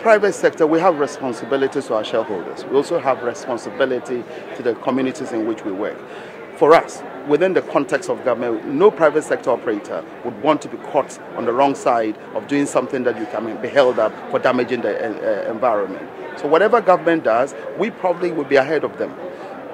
private sector, we have responsibilities to our shareholders. We also have responsibility to the communities in which we work. For us, within the context of government, no private sector operator would want to be caught on the wrong side of doing something that you can be held up for damaging the environment. So whatever government does, we probably will be ahead of them.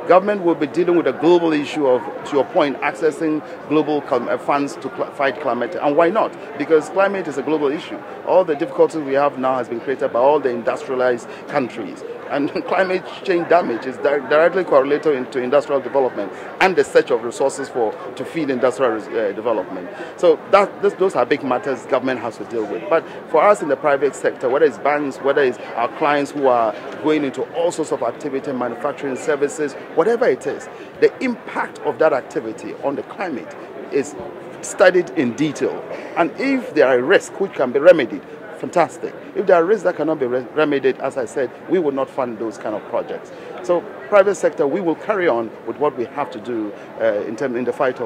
Government will be dealing with a global issue of, to your point, accessing global funds to fight climate. And why not? Because climate is a global issue. All the difficulties we have now has been created by all the industrialized countries. And climate change damage is directly correlated to industrial development and the search of resources to feed industrial development. So those are big matters government has to deal with. But for us in the private sector, whether it's banks, whether it's our clients who are going into all sorts of activity, manufacturing services, whatever it is, the impact of that activity on the climate is studied in detail. And if there are risks which can be remedied, fantastic. If there are risks that cannot be remedied, as I said, we will not fund those kind of projects. So, private sector, we will carry on with what we have to do in the fight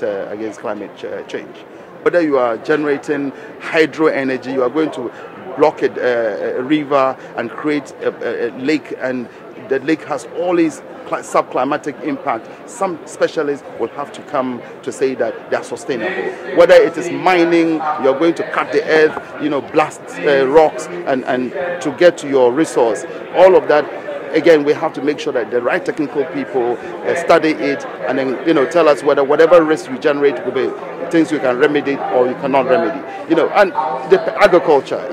against climate change. Whether you are generating hydro energy, you are going to block a river and create a lake, and the lake has all these subclimatic impact. Some specialists will have to come to say that they are sustainable. Whether it is mining, you're going to cut the earth, blast rocks and to get to your resource. All of that, again, we have to make sure that the right technical people study it and then tell us whether whatever risk you generate will be things you can remedy or you cannot remedy. And the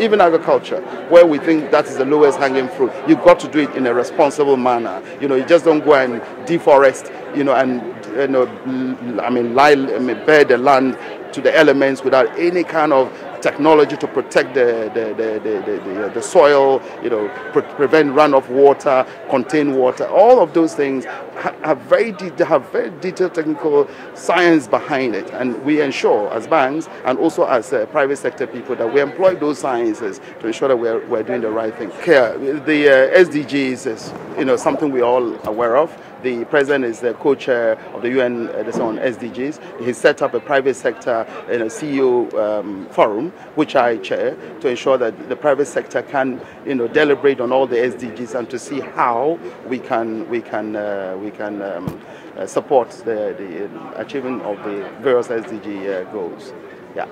even agriculture, where we think that is the lowest hanging fruit, you've got to do it in a responsible manner. You just don't go and deforest, bare the land to the elements without any kind of technology to protect the soil, prevent runoff water, contain water. All of those things have very detailed technical science behind it, and we ensure as banks and also as private sector people that we employ those sciences to ensure that we're doing the right thing. The SDGs is something we're all aware of. The president is the co-chair of the UN on SDGs. He set up a private sector CEO forum, which I chair, to ensure that the private sector can deliberate on all the SDGs and to see how we can support the achievement of the various SDG goals. Yeah.